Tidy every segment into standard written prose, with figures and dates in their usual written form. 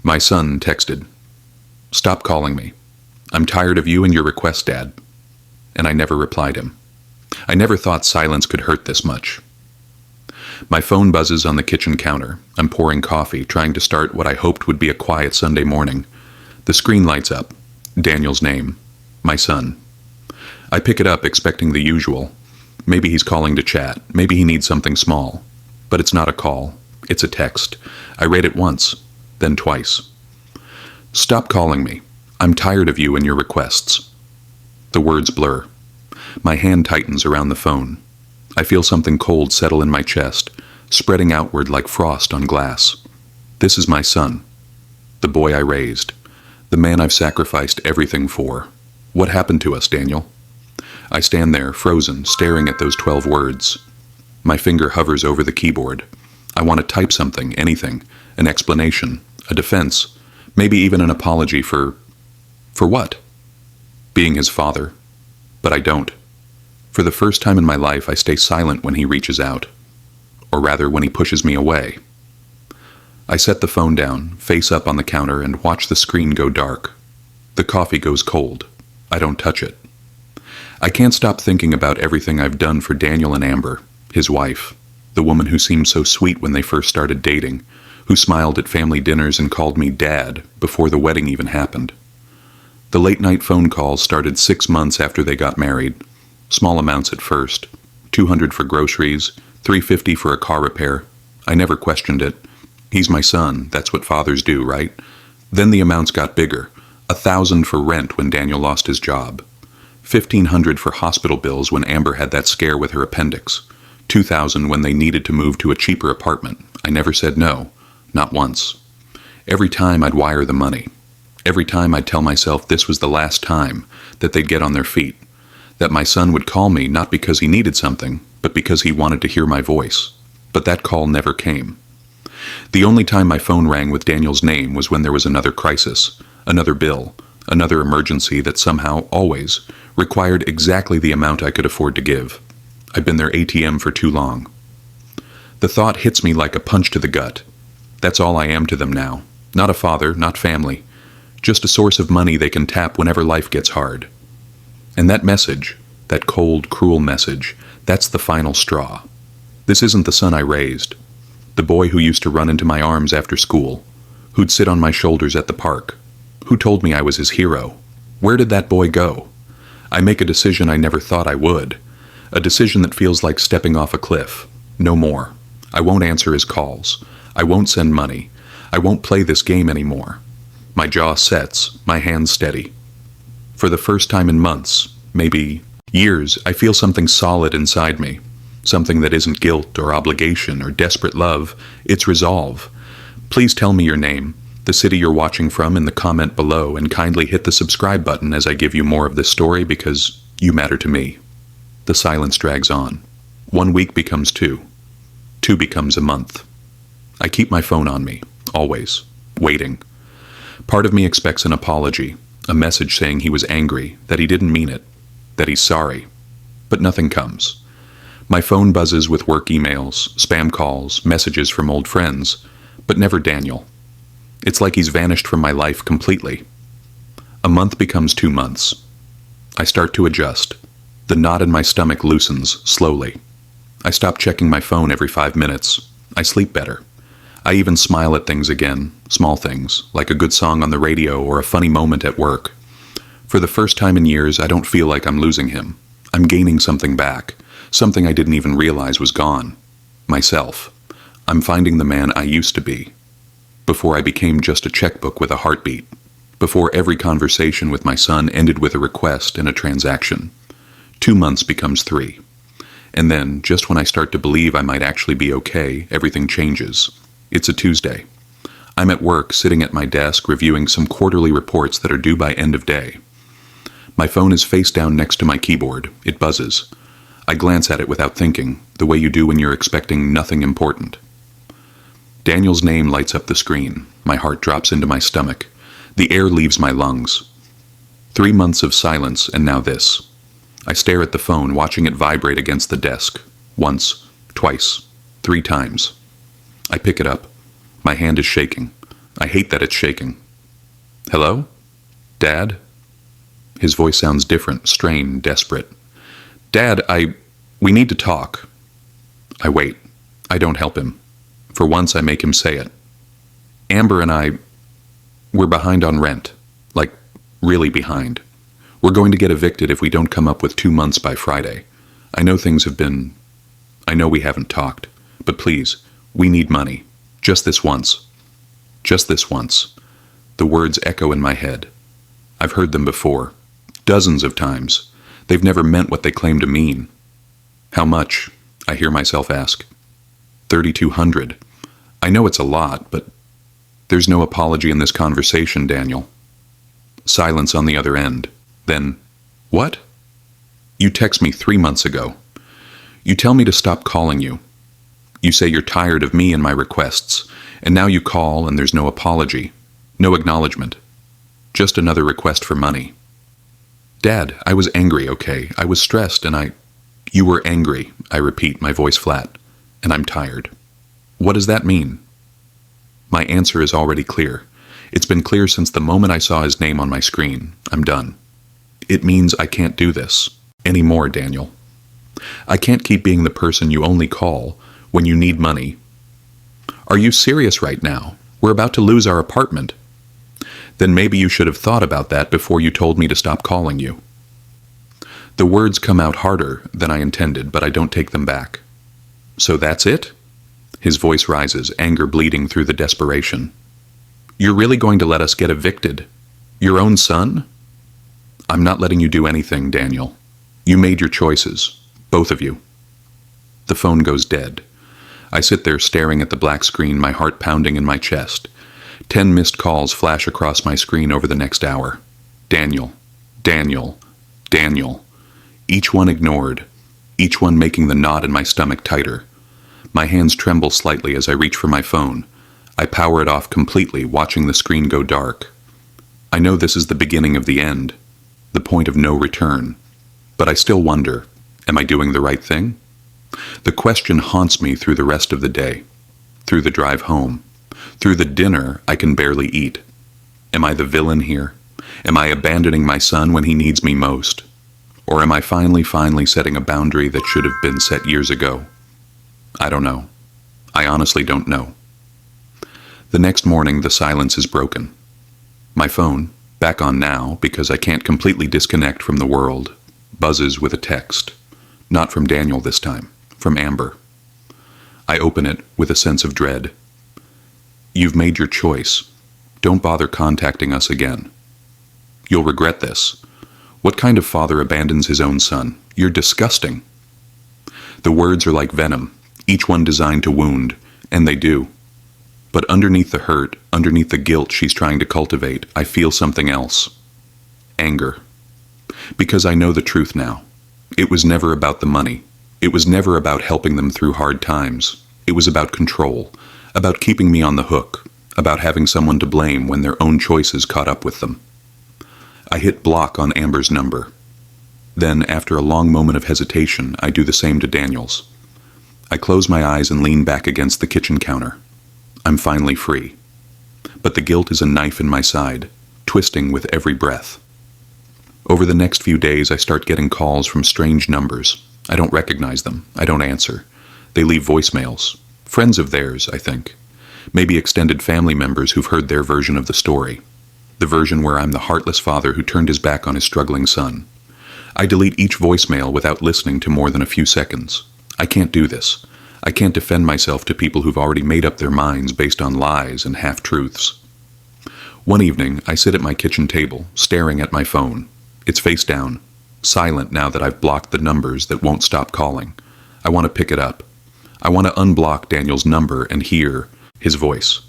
My son texted, "Stop calling me. I'm tired of you and your requests, Dad." And I never replied him. I never thought silence could hurt this much. My phone buzzes on the kitchen counter. I'm pouring coffee, trying to start what I hoped would be a quiet Sunday morning. The screen lights up. Daniel's name. My son. I pick it up, expecting the usual. Maybe he's calling to chat. Maybe he needs something small. But it's not a call. It's a text. I read it once, then twice. "Stop calling me. I'm tired of you and your requests." The words blur. My hand tightens around the phone. I feel something cold settle in my chest, spreading outward like frost on glass. This is my son. The boy I raised. The man I've sacrificed everything for. What happened to us, Daniel? I stand there, frozen, staring at those 12 words. My finger hovers over the keyboard. I want to type something, anything. An explanation, a defense, maybe even an apology for what? Being his father. But I don't. For the first time in my life, I stay silent when he reaches out. Or rather, when he pushes me away. I set the phone down, face up on the counter, and watch the screen go dark. The coffee goes cold. I don't touch it. I can't stop thinking about everything I've done for Daniel and Amber, his wife, the woman who seemed so sweet when they first started dating, who smiled at family dinners and called me Dad before the wedding even happened. The late-night phone calls started 6 months after they got married. Small amounts at first. $200 for groceries, $350 for a car repair. I never questioned it. He's my son, that's what fathers do, right? Then the amounts got bigger. $1,000 for rent when Daniel lost his job. $1,500 for hospital bills when Amber had that scare with her appendix. $2,000 when they needed to move to a cheaper apartment. I never said no. Not once. Every time I'd wire the money. Every time I'd tell myself this was the last time that they'd get on their feet. That my son would call me not because he needed something, but because he wanted to hear my voice. But that call never came. The only time my phone rang with Daniel's name was when there was another crisis, another bill, another emergency that somehow, always, required exactly the amount I could afford to give. I've been their ATM for too long. The thought hits me like a punch to the gut. That's all I am to them now. Not a father, not family. Just a source of money they can tap whenever life gets hard. And that message, that cold, cruel message, that's the final straw. This isn't the son I raised. The boy who used to run into my arms after school, who'd sit on my shoulders at the park, who told me I was his hero. Where did that boy go? I make a decision I never thought I would. A decision that feels like stepping off a cliff. No more. I won't answer his calls. I won't send money. I won't play this game anymore. My jaw sets, my hands steady. For the first time in months, maybe years, I feel something solid inside me. Something that isn't guilt or obligation or desperate love. It's resolve. Please tell me your name, the city you're watching from in the comment below, and kindly hit the subscribe button as I give you more of this story because you matter to me. The silence drags on. 1 week becomes 2. 2 becomes a month. I keep my phone on me, always, waiting. Part of me expects an apology, a message saying he was angry, that he didn't mean it, that he's sorry. But nothing comes. My phone buzzes with work emails, spam calls, messages from old friends, but never Daniel. It's like he's vanished from my life completely. A month becomes 2 months. I start to adjust. The knot in my stomach loosens, slowly. I stop checking my phone every 5 minutes. I sleep better. I even smile at things again, small things, like a good song on the radio or a funny moment at work. For the first time in years, I don't feel like I'm losing him. I'm gaining something back, something I didn't even realize was gone. Myself. I'm finding the man I used to be. Before I became just a checkbook with a heartbeat. Before every conversation with my son ended with a request and a transaction. 2 months becomes 3. And then, just when I start to believe I might actually be okay, everything changes. It's a Tuesday. I'm at work, sitting at my desk, reviewing some quarterly reports that are due by end of day. My phone is face down next to my keyboard. It buzzes. I glance at it without thinking, the way you do when you're expecting nothing important. Daniel's name lights up the screen. My heart drops into my stomach. The air leaves my lungs. 3 months of silence, and now this. I stare at the phone, watching it vibrate against the desk. Once, twice, 3 times. I pick it up. My hand is shaking. I hate that it's shaking. Hello? Dad? His voice sounds different, strained, desperate. Dad, we need to talk. I wait. I don't help him. For once, I make him say it. Amber and we're behind on rent. Like, really behind. We're going to get evicted if we don't come up with 2 months by Friday. I know we haven't talked. But please, we need money. Just this once. Just this once. The words echo in my head. I've heard them before. Dozens of times. They've never meant what they claim to mean. How much? I hear myself ask. 3,200. I know it's a lot, but there's no apology in this conversation, Daniel. Silence on the other end. Then, what? You text me 3 months ago. You tell me to stop calling you. You say you're tired of me and my requests, and now you call and there's no apology, no acknowledgement. Just another request for money. Dad, I was angry, okay? I was stressed and You were angry, I repeat, my voice flat, and I'm tired. What does that mean? My answer is already clear. It's been clear since the moment I saw his name on my screen. I'm done. It means I can't do this anymore, Daniel. I can't keep being the person you only call when you need money. Are you serious right now? We're about to lose our apartment. Then maybe you should have thought about that before you told me to stop calling you. The words come out harder than I intended, but I don't take them back. So that's it? His voice rises, anger bleeding through the desperation. You're really going to let us get evicted? Your own son? I'm not letting you do anything, Daniel. You made your choices. Both of you. The phone goes dead. I sit there staring at the black screen, my heart pounding in my chest. 10 missed calls flash across my screen over the next hour. Daniel. Daniel. Daniel. Each one ignored. Each one making the knot in my stomach tighter. My hands tremble slightly as I reach for my phone. I power it off completely, watching the screen go dark. I know this is the beginning of the end, the point of no return. But I still wonder, am I doing the right thing? The question haunts me through the rest of the day, through the drive home, through the dinner I can barely eat. Am I the villain here? Am I abandoning my son when he needs me most? Or am I finally setting a boundary that should have been set years ago? I don't know. I honestly don't know. The next morning, the silence is broken. My phone, back on now because I can't completely disconnect from the world, buzzes with a text. Not from Daniel this time, from Amber. I open it with a sense of dread. You've made your choice. Don't bother contacting us again. You'll regret this. What kind of father abandons his own son? You're disgusting. The words are like venom, each one designed to wound, and they do. But underneath the hurt, underneath the guilt she's trying to cultivate, I feel something else. Anger. Because I know the truth now. It was never about the money. It was never about helping them through hard times. It was about control, about keeping me on the hook, about having someone to blame when their own choices caught up with them. I hit block on Amber's number. Then, after a long moment of hesitation, I do the same to Daniel's. I close my eyes and lean back against the kitchen counter. I'm finally free. But the guilt is a knife in my side, twisting with every breath. Over the next few days, I start getting calls from strange numbers. I don't recognize them. I don't answer. They leave voicemails. Friends of theirs, I think. Maybe extended family members who've heard their version of the story. The version where I'm the heartless father who turned his back on his struggling son. I delete each voicemail without listening to more than a few seconds. I can't do this. I can't defend myself to people who've already made up their minds based on lies and half-truths. One evening, I sit at my kitchen table, staring at my phone. It's face down, silent now that I've blocked the numbers that won't stop calling. I want to pick it up. I want to unblock Daniel's number and hear his voice.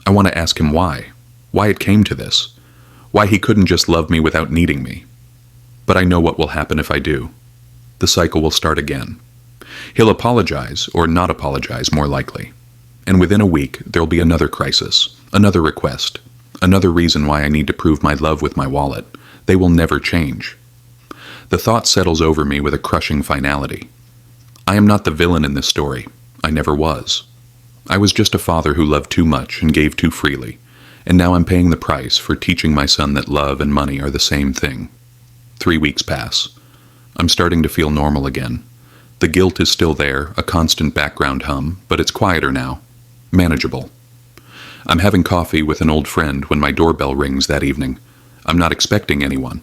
I want to ask him why it came to this, why he couldn't just love me without needing me. But I know what will happen if I do. The cycle will start again. He'll apologize, or not apologize, more likely. And within a week, there'll be another crisis, another request, another reason why I need to prove my love with my wallet. They will never change. The thought settles over me with a crushing finality. I am not the villain in this story. I never was. I was just a father who loved too much and gave too freely, And now I'm paying the price for teaching my son that love and money are the same thing. 3 weeks pass. I'm starting to feel normal again. The guilt is still there, a constant background hum, but it's quieter now. Manageable. I'm having coffee with an old friend when my doorbell rings that evening. I'm not expecting anyone.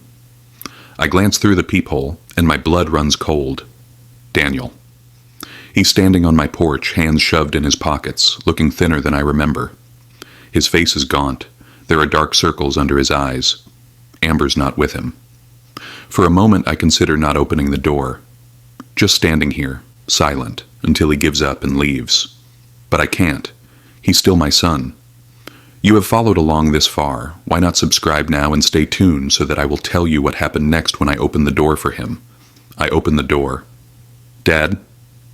I glance through the peephole, and my blood runs cold. Daniel. He's standing on my porch, hands shoved in his pockets, looking thinner than I remember. His face is gaunt. There are dark circles under his eyes. Amber's not with him. For a moment, I consider not opening the door. Just standing here, silent, until he gives up and leaves. But I can't. He's still my son. You have followed along this far. Why not subscribe now and stay tuned so that I will tell you what happened next when I open the door for him? I open the door. Dad?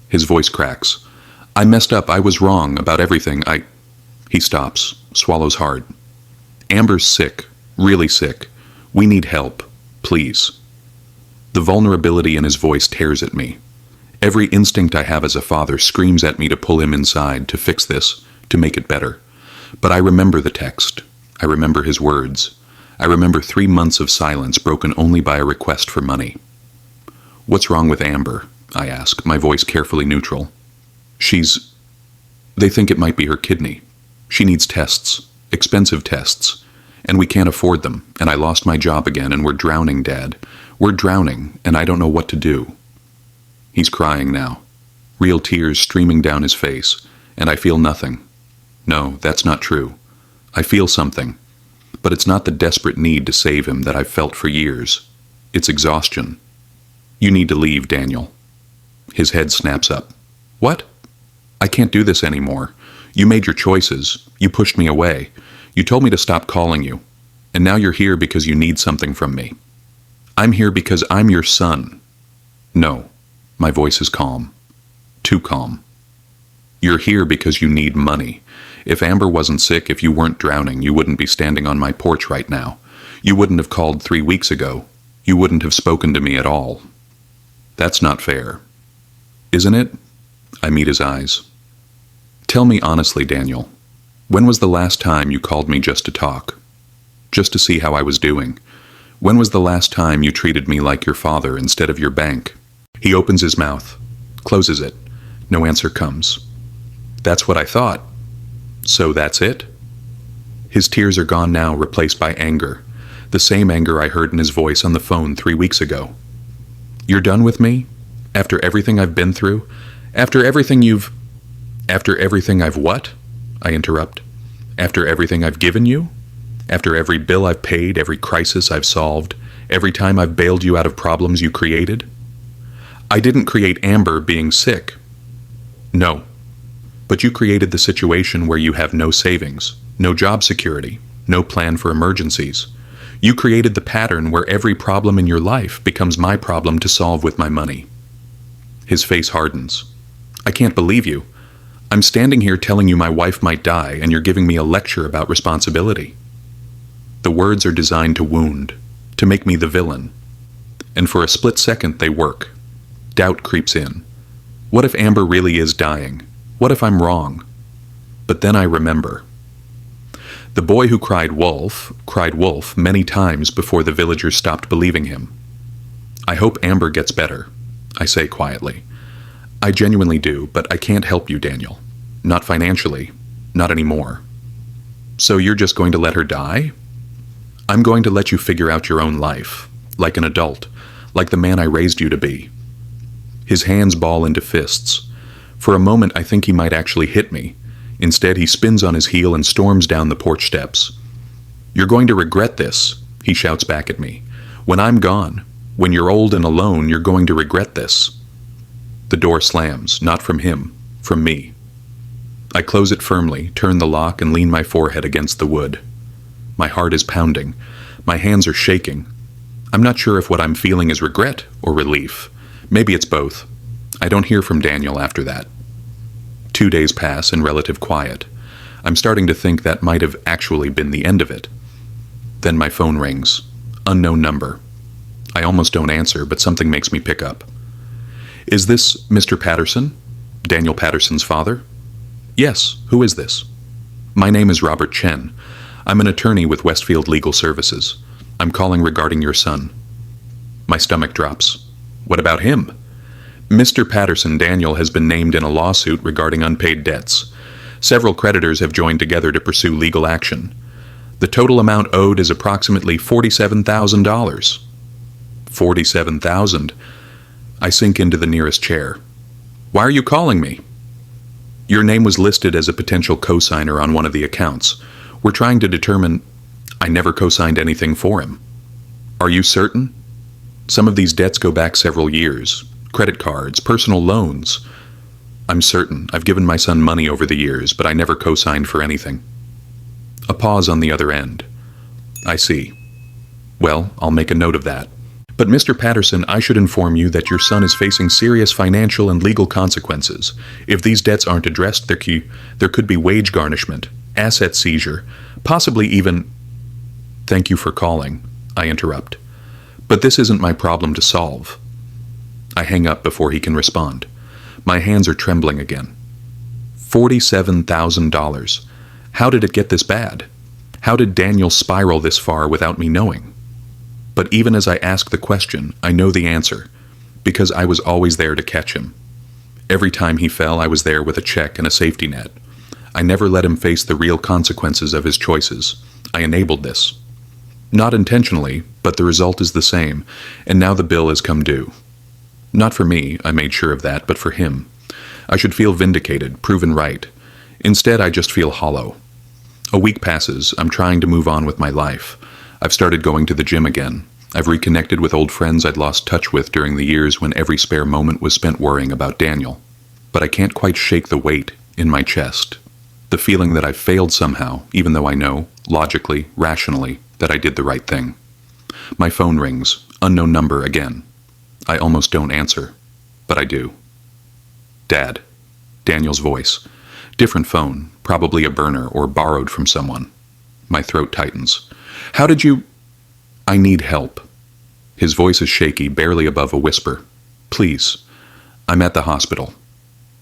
His voice cracks. I messed up. I was wrong about everything. He stops, swallows hard. Amber's sick. Really sick. We need help. Please. The vulnerability in his voice tears at me. Every instinct I have as a father screams at me to pull him inside, to fix this, to make it better. But I remember the text. I remember his words. I remember 3 months of silence broken only by a request for money. What's wrong with Amber? I ask, my voice carefully neutral. They think it might be her kidney. She needs tests, expensive tests, and we can't afford them, and I lost my job again, and we're drowning, Dad. We're drowning, and I don't know what to do. He's crying now, real tears streaming down his face, and I feel nothing. No, that's not true. I feel something, but it's not the desperate need to save him that I've felt for years. It's exhaustion. You need to leave, Daniel. His head snaps up. What? I can't do this anymore. You made your choices. You pushed me away. You told me to stop calling you. And now you're here because you need something from me. I'm here because I'm your son. No. My voice is calm. Too calm. You're here because you need money. If Amber wasn't sick, if you weren't drowning, you wouldn't be standing on my porch right now. You wouldn't have called 3 weeks ago. You wouldn't have spoken to me at all. That's not fair. Isn't it? I meet his eyes. Tell me honestly, Daniel, when was the last time you called me just to talk? Just to see how I was doing? When was the last time you treated me like your father instead of your bank? He opens his mouth, closes it. No answer comes. That's what I thought. So that's it? His tears are gone now, replaced by anger. The same anger I heard in his voice on the phone 3 weeks ago. You're done with me? After everything I've been through? After everything I've what? I interrupt. After everything I've given you? After every bill I've paid, every crisis I've solved, every time I've bailed you out of problems you created? I didn't create Amber being sick. No. But you created the situation where you have no savings, no job security, no plan for emergencies. You created the pattern where every problem in your life becomes my problem to solve with my money. His face hardens. I can't believe you. I'm standing here telling you my wife might die, and you're giving me a lecture about responsibility. The words are designed to wound, to make me the villain. And for a split second they work. Doubt creeps in. What if Amber really is dying? What if I'm wrong? But then I remember. The boy who cried wolf many times before the villagers stopped believing him. I hope Amber gets better, I say quietly. I genuinely do, but I can't help you, Daniel. Not financially. Not anymore. So you're just going to let her die? I'm going to let you figure out your own life, like an adult, like the man I raised you to be. His hands ball into fists. For a moment I think he might actually hit me. Instead, he spins on his heel and storms down the porch steps. You're going to regret this, he shouts back at me. When I'm gone, when you're old and alone, you're going to regret this. The door slams, not from him, from me. I close it firmly, turn the lock, and lean my forehead against the wood. My heart is pounding. My hands are shaking. I'm not sure if what I'm feeling is regret or relief. Maybe it's both. I don't hear from Daniel after that. 2 days pass in relative quiet. I'm starting to think that might have actually been the end of it. Then my phone rings. Unknown number. I almost don't answer, but something makes me pick up. Is this Mr. Patterson? Daniel Patterson's father? Yes, who is this? My name is Robert Chen. I'm an attorney with Westfield Legal Services. I'm calling regarding your son. My stomach drops. What about him? Mr. Patterson Daniel has been named in a lawsuit regarding unpaid debts. Several creditors have joined together to pursue legal action. The total amount owed is approximately $47,000. $47,000. I sink into the nearest chair. Why are you calling me? Your name was listed as a potential cosigner on one of the accounts. We're trying to determine... I never cosigned anything for him. Are you certain? Some of these debts go back several years. Credit cards, personal loans. I'm certain. I've given my son money over the years, but I never cosigned for anything. A pause on the other end. I see. Well, I'll make a note of that. But Mr. Patterson, I should inform you that your son is facing serious financial and legal consequences. If these debts aren't addressed, there could be wage garnishment, asset seizure, possibly even... Thank you for calling, I interrupt. But this isn't my problem to solve. I hang up before he can respond. My hands are trembling again. $47,000. How did it get this bad? How did Daniel spiral this far without me knowing? But even as I ask the question, I know the answer, because I was always there to catch him. Every time he fell, I was there with a check and a safety net. I never let him face the real consequences of his choices. I enabled this. Not intentionally, but the result is the same, and now the bill has come due. Not for me, I made sure of that, but for him. I should feel vindicated, proven right. Instead, I just feel hollow. A week passes. I'm trying to move on with my life. I've started going to the gym again. I've reconnected with old friends I'd lost touch with during the years when every spare moment was spent worrying about Daniel. But I can't quite shake the weight in my chest. The feeling that I've failed somehow, even though I know, logically, rationally, that I did the right thing. My phone rings. Unknown number again. I almost don't answer, but I do. Dad. Daniel's voice. Different phone, probably a burner or borrowed from someone. My throat tightens. How did you... I need help. His voice is shaky, barely above a whisper. Please. I'm at the hospital.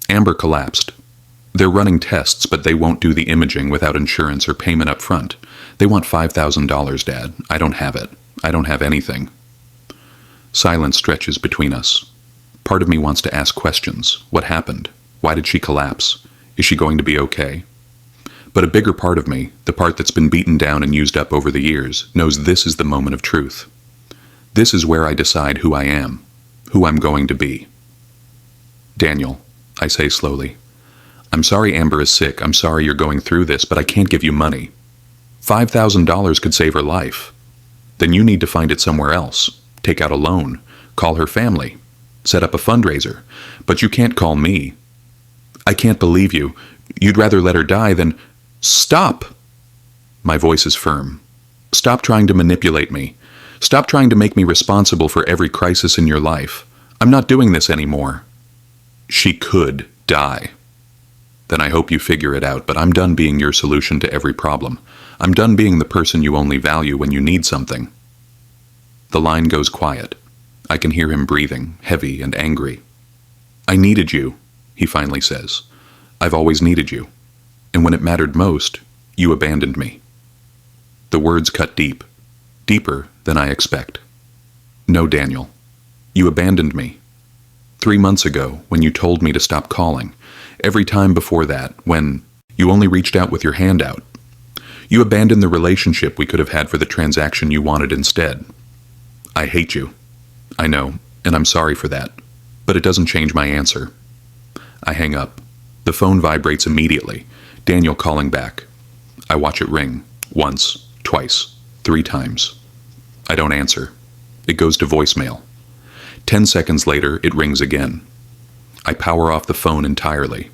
Amber collapsed. They're running tests, but they won't do the imaging without insurance or payment up front. They want $5,000, Dad. I don't have it. I don't have anything. Silence stretches between us. Part of me wants to ask questions. What happened? Why did she collapse? Is she going to be okay? But a bigger part of me, the part that's been beaten down and used up over the years, knows this is the moment of truth. This is where I decide who I am, who I'm going to be. Daniel, I say slowly, I'm sorry Amber is sick. I'm sorry you're going through this, but I can't give you money. $5,000 could save her life. Then you need to find it somewhere else. Take out a loan. Call her family. Set up a fundraiser. But you can't call me. I can't believe you. You'd rather let her die than... Stop! My voice is firm. Stop trying to manipulate me. Stop trying to make me responsible for every crisis in your life. I'm not doing this anymore. She could die. Then I hope you figure it out, but I'm done being your solution to every problem. I'm done being the person you only value when you need something. The line goes quiet. I can hear him breathing, heavy and angry. I needed you, he finally says. I've always needed you. And when it mattered most, you abandoned me. The words cut deep, deeper than I expect. No, Daniel, you abandoned me. 3 months ago, when you told me to stop calling. Every time before that, when you only reached out with your hand out. You abandoned the relationship we could have had for the transaction you wanted instead. I hate you. I know, and I'm sorry for that. But it doesn't change my answer. I hang up. The phone vibrates immediately. Daniel calling back. I watch it ring. Once, twice, 3 times. I don't answer. It goes to voicemail. 10 seconds later, it rings again. I power off the phone entirely.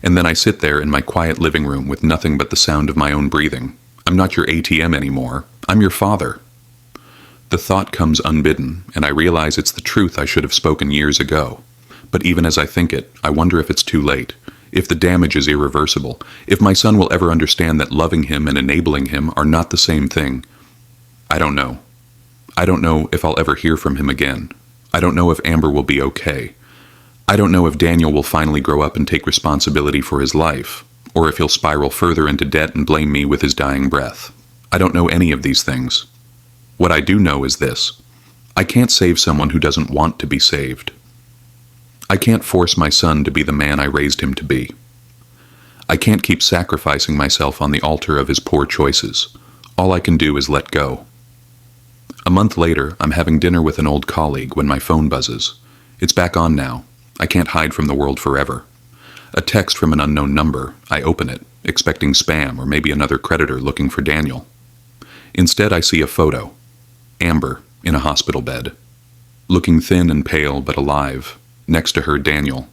And then I sit there in my quiet living room with nothing but the sound of my own breathing. I'm not your ATM anymore. I'm your father. The thought comes unbidden, and I realize it's the truth I should have spoken years ago. But even as I think it, I wonder if it's too late, if the damage is irreversible, if my son will ever understand that loving him and enabling him are not the same thing. I don't know. I don't know if I'll ever hear from him again. I don't know if Amber will be okay. I don't know if Daniel will finally grow up and take responsibility for his life, or if he'll spiral further into debt and blame me with his dying breath. I don't know any of these things. What I do know is this: I can't save someone who doesn't want to be saved. I can't force my son to be the man I raised him to be. I can't keep sacrificing myself on the altar of his poor choices. All I can do is let go. A month later, I'm having dinner with an old colleague when my phone buzzes. It's back on now. I can't hide from the world forever. A text from an unknown number. I open it, expecting spam or maybe another creditor looking for Daniel. Instead, I see a photo. Amber, in a hospital bed. Looking thin and pale but alive. Next to her, Daniel.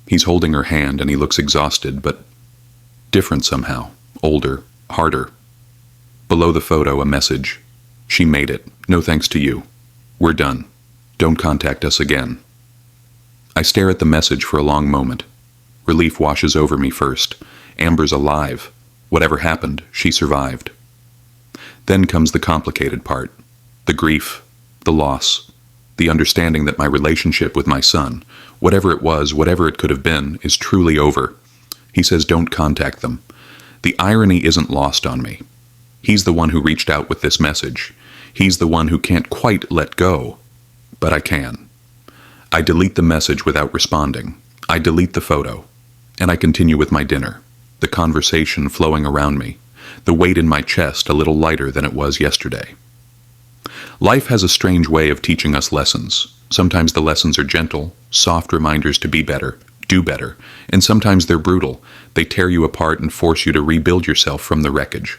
He's holding her hand and he looks exhausted but different somehow. Older, harder. Below the photo, a message. She made it. No thanks to you. We're done. Don't contact us again. I stare at the message for a long moment. Relief washes over me first. Amber's alive. Whatever happened, she survived. Then comes the complicated part. The grief, the loss, the understanding that my relationship with my son, whatever it was, whatever it could have been, is truly over. He says don't contact them. The irony isn't lost on me. He's the one who reached out with this message. He's the one who can't quite let go. But I can. I delete the message without responding. I delete the photo. And I continue with my dinner. The conversation flowing around me. The weight in my chest a little lighter than it was yesterday. Life has a strange way of teaching us lessons. Sometimes the lessons are gentle, soft reminders to be better, do better, and sometimes they're brutal. They tear you apart and force you to rebuild yourself from the wreckage.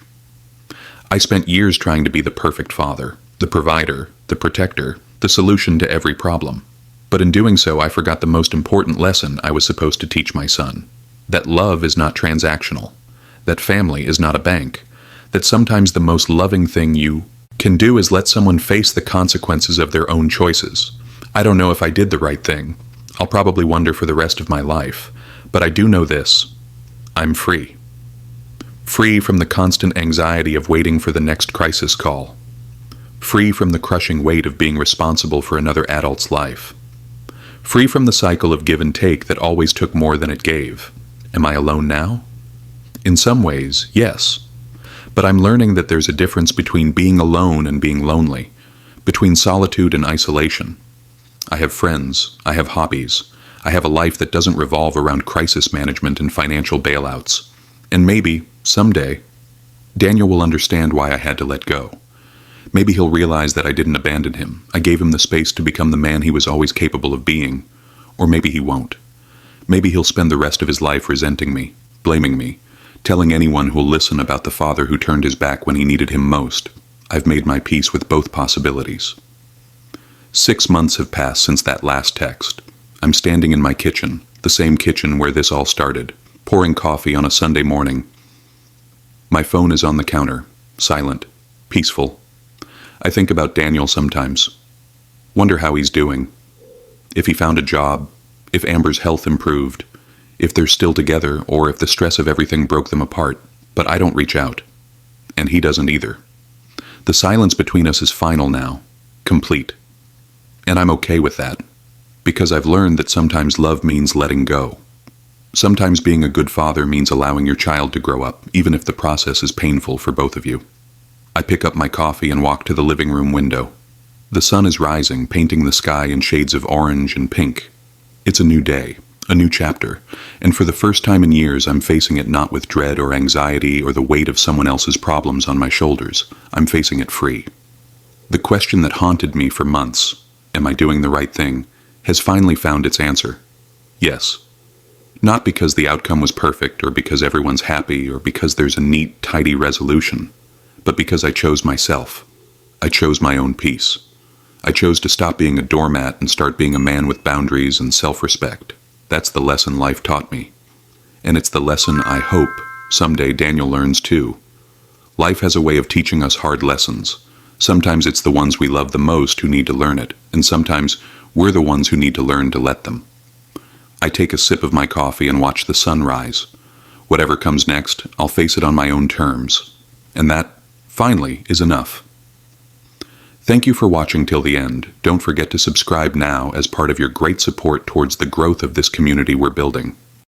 I spent years trying to be the perfect father, the provider, the protector, the solution to every problem. But in doing so, I forgot the most important lesson I was supposed to teach my son. That love is not transactional. That family is not a bank. That sometimes the most loving thing you can do is let someone face the consequences of their own choices. I don't know if I did the right thing. I'll probably wonder for the rest of my life. But I do know this. I'm free. Free from the constant anxiety of waiting for the next crisis call. Free from the crushing weight of being responsible for another adult's life. Free from the cycle of give and take that always took more than it gave. Am I alone now? In some ways, yes. But I'm learning that there's a difference between being alone and being lonely, between solitude and isolation. I have friends, I have hobbies, I have a life that doesn't revolve around crisis management and financial bailouts. And maybe, someday, Daniel will understand why I had to let go. Maybe he'll realize that I didn't abandon him. I gave him the space to become the man he was always capable of being. Or maybe he won't. Maybe he'll spend the rest of his life resenting me, blaming me, telling anyone who'll listen about the father who turned his back when he needed him most. I've made my peace with both possibilities. 6 months have passed since that last text. I'm standing in my kitchen, the same kitchen where this all started, pouring coffee on a Sunday morning. My phone is on the counter, silent, peaceful. I think about Daniel sometimes. Wonder how he's doing. If he found a job, if Amber's health improved, if they're still together, or if the stress of everything broke them apart. But I don't reach out. And he doesn't either. The silence between us is final now, complete. And I'm okay with that, because I've learned that sometimes love means letting go. Sometimes being a good father means allowing your child to grow up, even if the process is painful for both of you. I pick up my coffee and walk to the living room window. The sun is rising, painting the sky in shades of orange and pink. It's a new day, a new chapter, and for the first time in years I'm facing it not with dread or anxiety or the weight of someone else's problems on my shoulders. I'm facing it free. The question that haunted me for months, am I doing the right thing, has finally found its answer. Yes. Not because the outcome was perfect or because everyone's happy or because there's a neat, tidy resolution, but because I chose myself. I chose my own peace. I chose to stop being a doormat and start being a man with boundaries and self-respect. That's the lesson life taught me. And it's the lesson I hope someday Daniel learns too. Life has a way of teaching us hard lessons. Sometimes it's the ones we love the most who need to learn it, and sometimes we're the ones who need to learn to let them. I take a sip of my coffee and watch the sun rise. Whatever comes next, I'll face it on my own terms. And that, finally, is enough. Thank you for watching till the end. Don't forget to subscribe now as part of your great support towards the growth of this community we're building.